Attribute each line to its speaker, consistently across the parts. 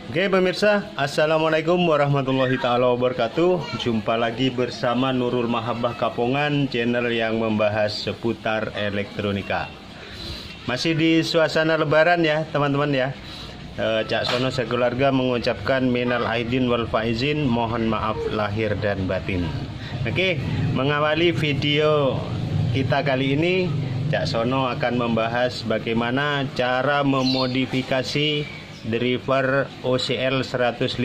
Speaker 1: Oke pemirsa, Assalamualaikum warahmatullahi ta'ala wabarakatuh. Jumpa lagi bersama Nurul Mahabbah Kapongan, channel yang membahas seputar elektronika. Masih di suasana lebaran ya teman-teman ya. Cak Sono sekeluarga mengucapkan minal aidin wal faizin, mohon maaf lahir dan batin. Oke, mengawali video kita kali ini, Cak Sono akan membahas bagaimana cara memodifikasi driver OCL 150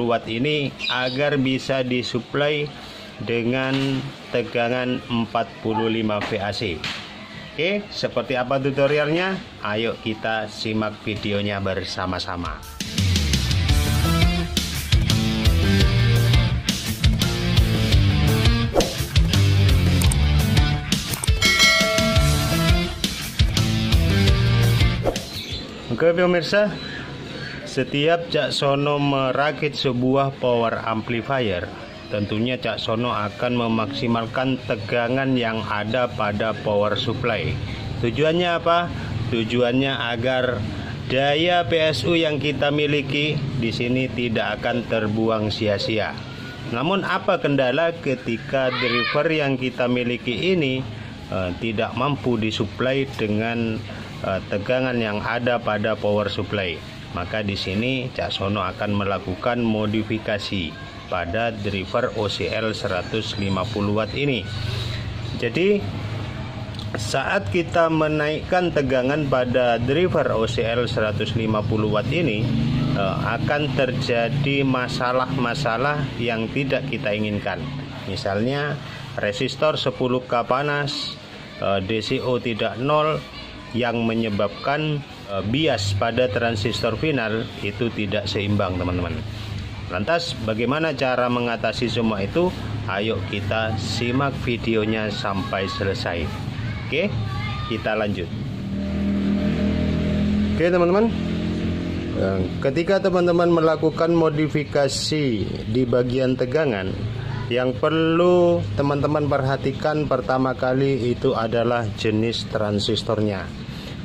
Speaker 1: watt ini agar bisa disuplai dengan tegangan 45 VAC. Oke, seperti apa tutorialnya? Ayo kita simak videonya bersama-sama. Oke pemirsa, setiap Cak Sono merakit sebuah power amplifier, tentunya Cak Sono akan memaksimalkan tegangan yang ada pada power supply. Tujuannya apa? Tujuannya agar daya PSU yang kita miliki di sini tidak akan terbuang sia-sia. Namun apa kendala ketika driver yang kita miliki ini tidak mampu disuplai dengan tegangan yang ada pada power supply? Maka di sini Cak Sono akan melakukan modifikasi pada driver OCL 150 watt ini. Jadi saat kita menaikkan tegangan pada driver OCL 150 watt ini akan terjadi masalah-masalah yang tidak kita inginkan. Misalnya resistor 10K panas, DCO tidak nol, yang menyebabkan bias pada transistor final itu tidak seimbang teman-teman. Lantas bagaimana cara mengatasi semua itu? Ayo kita simak videonya sampai selesai. Oke, kita lanjut. Oke teman-teman, ketika teman-teman melakukan modifikasi di bagian tegangan, yang perlu teman-teman perhatikan pertama kali itu adalah jenis transistornya.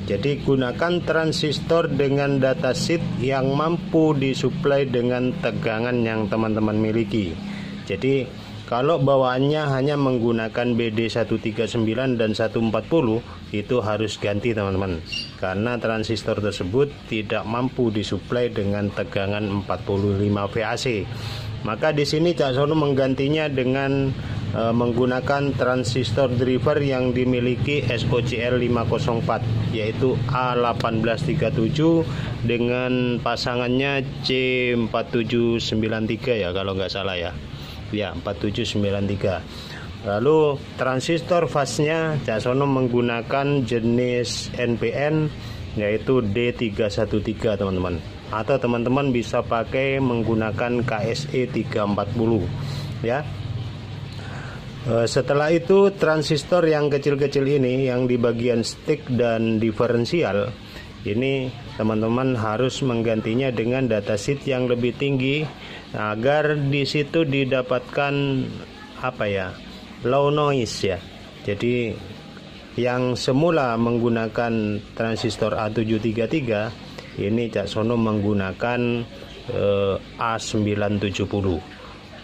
Speaker 1: Jadi gunakan transistor dengan datasheet yang mampu disuplai dengan tegangan yang teman-teman miliki. Jadi kalau bawaannya hanya menggunakan BD139 dan 140, itu harus ganti teman-teman, karena transistor tersebut tidak mampu disuplai dengan tegangan 45 VAC. Maka di sini Cak Sono menggantinya dengan menggunakan transistor driver yang dimiliki SOCL 504, yaitu A1837 dengan pasangannya C4793 ya kalau nggak salah ya. Ya, 4793. Lalu transistor fase-nya Cak Sono menggunakan jenis NPN yaitu D313 teman-teman. Atau teman-teman bisa pakai menggunakan KSE 340 ya. Setelah itu transistor yang kecil-kecil ini yang di bagian stick dan diferensial ini teman-teman harus menggantinya dengan datasheet yang lebih tinggi agar di situ didapatkan low noise ya. Jadi yang semula menggunakan transistor A733 ini Cak Sono menggunakan A970.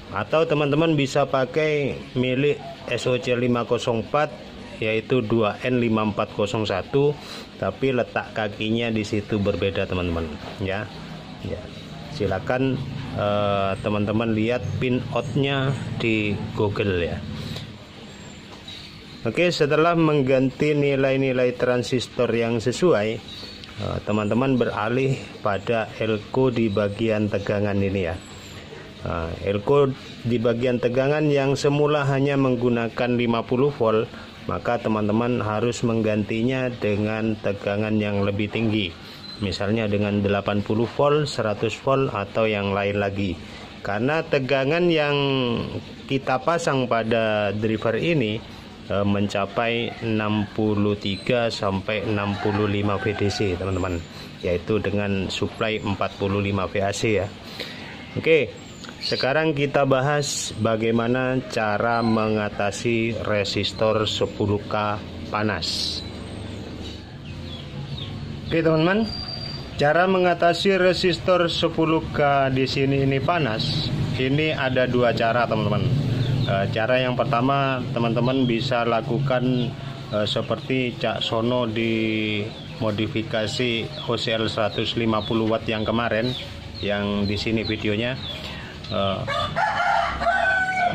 Speaker 1: Atau teman-teman bisa pakai milik SOCL 504 yaitu 2N5401, tapi letak kakinya di situ berbeda teman-teman ya. Silakan teman-teman lihat pin outnya di Google ya. Oke, setelah mengganti nilai-nilai transistor yang sesuai, teman-teman beralih pada elko di bagian tegangan ini ya. Elko di bagian tegangan yang semula hanya menggunakan 50 volt, maka teman-teman harus menggantinya dengan tegangan yang lebih tinggi, misalnya dengan 80 volt, 100 volt atau yang lain lagi. Karena tegangan yang kita pasang pada driver ini mencapai 63 sampai 65 VDC teman-teman, yaitu dengan supply 45 VAC ya. Oke. Sekarang kita bahas bagaimana cara mengatasi resistor 10K panas. Oke teman-teman, Cara mengatasi resistor 10K di sini ini panas, ini ada dua cara teman-teman. Cara yang pertama teman-teman bisa lakukan seperti Cak Sono di modifikasi OCL 150 watt yang kemarin, yang di sini videonya.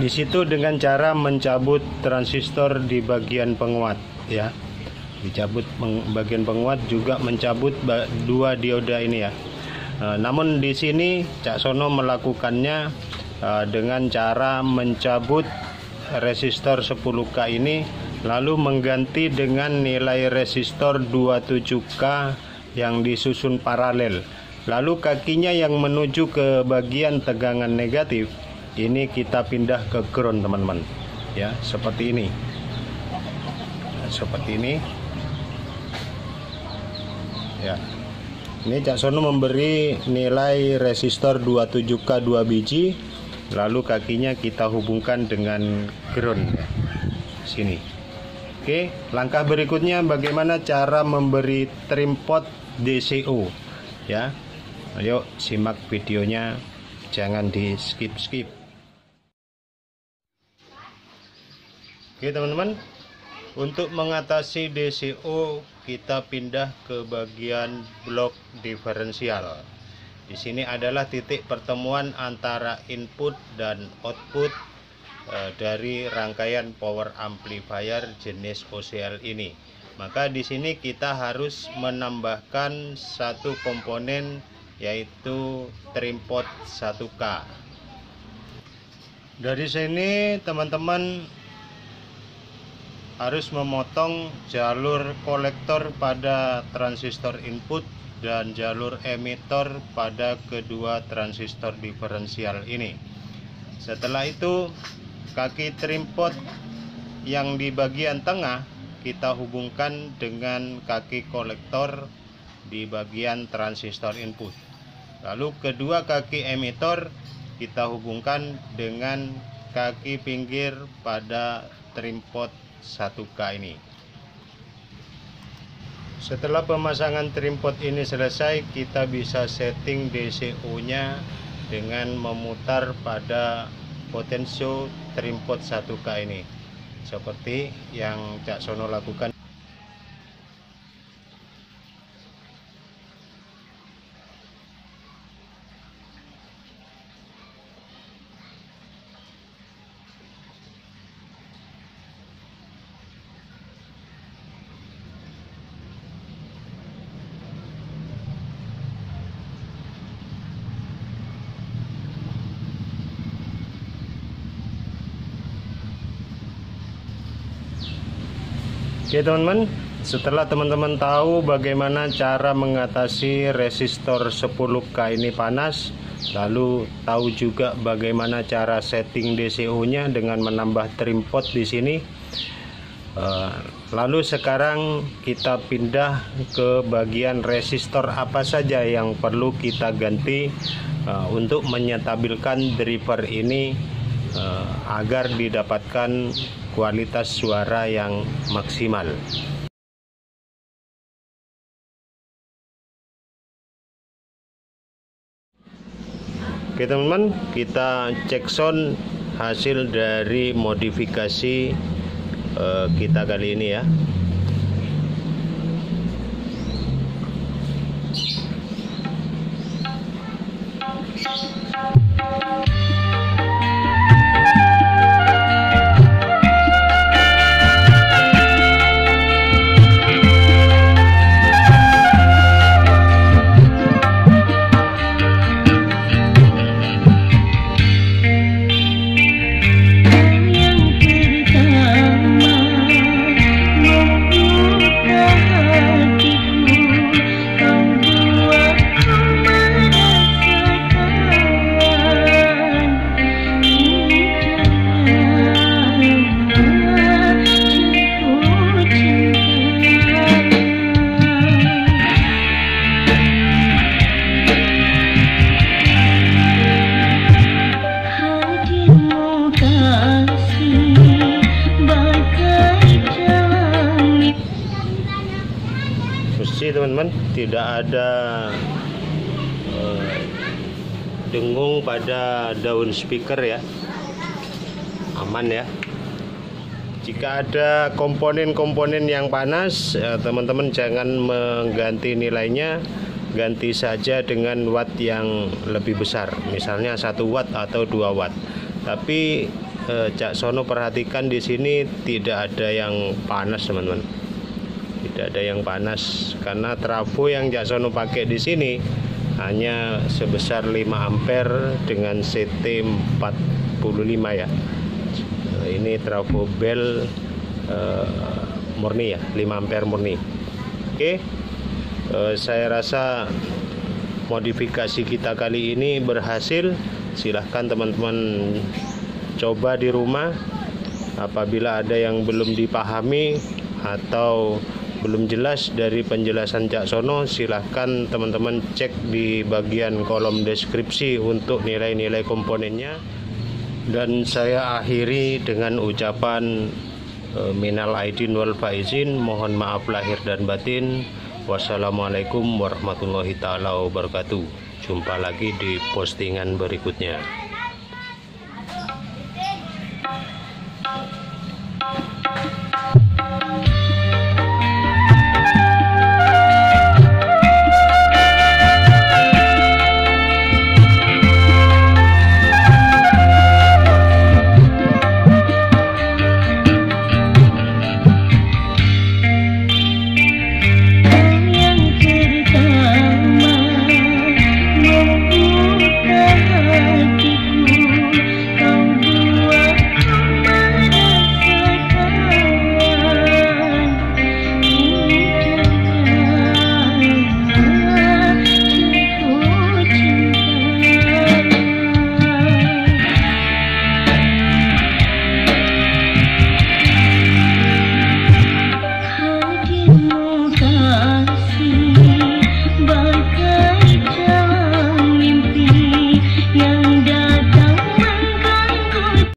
Speaker 1: Di situ dengan cara mencabut transistor di bagian penguat, ya. Dicabut bagian penguat, juga mencabut dua dioda ini ya. Namun di sini Cak Sono melakukannya dengan cara mencabut resistor 10K ini, lalu mengganti dengan nilai resistor 27K yang disusun paralel. Lalu kakinya yang menuju ke bagian tegangan negatif ini kita pindah ke ground teman-teman, ya, seperti ini. Seperti ini. Ya, ini Cak Sono memberi nilai resistor 27K 2 biji, lalu kakinya kita hubungkan dengan ground ya, sini. Oke, langkah berikutnya bagaimana cara memberi trim pot DCO ya. Ayo simak videonya, jangan di skip. Oke teman-teman, untuk mengatasi DCO kita pindah ke bagian blok diferensial. Di sini adalah titik pertemuan antara input dan output dari rangkaian power amplifier jenis OCL ini. Maka di sini kita harus menambahkan satu komponen, yaitu trim pot 1K. Dari sini teman-teman harus memotong jalur kolektor pada transistor input dan jalur emitor pada kedua transistor diferensial ini. Setelah itu kaki trim pot yang di bagian tengah kita hubungkan dengan kaki kolektor di bagian transistor input. Lalu kedua kaki emitor kita hubungkan dengan kaki pinggir pada trim pot 1K ini. Setelah pemasangan trim pot ini selesai, kita bisa setting DCO nya dengan memutar pada potensio trim pot 1K ini, seperti yang Cak Sono lakukan. Oke teman-teman, setelah teman-teman tahu bagaimana cara mengatasi resistor 10K ini panas, lalu tahu juga bagaimana cara setting DCO-nya dengan menambah trim pot di sini. Lalu sekarang kita pindah ke bagian resistor apa saja yang perlu kita ganti untuk menyetabilkan driver ini agar didapatkan kualitas suara yang maksimal. Oke teman-teman, kita cek sound hasil dari modifikasi kita kali ini ya. Teman-teman, tidak ada dengung pada daun speaker ya, aman ya. Jika ada komponen-komponen yang panas, teman-teman jangan mengganti nilainya, ganti saja dengan watt yang lebih besar, misalnya 1 watt atau 2 watt. Tapi Cak Sono perhatikan di sini tidak ada yang panas, teman-teman. Tidak ada yang panas karena trafo yang Cak Sono pakai di sini hanya sebesar 5 ampere dengan CT 45 ya. Ini trafo bel murni ya, 5 ampere murni. Oke, saya rasa modifikasi kita kali ini berhasil. Silahkan teman-teman coba di rumah. Apabila ada yang belum dipahami atau belum jelas dari penjelasan Cak Sono, silahkan teman-teman cek di bagian kolom deskripsi untuk nilai-nilai komponennya. Dan saya akhiri dengan ucapan minal aidin wal faizin, mohon maaf lahir dan batin. Wassalamualaikum warahmatullahi taala wabarakatuh. Jumpa lagi di postingan berikutnya.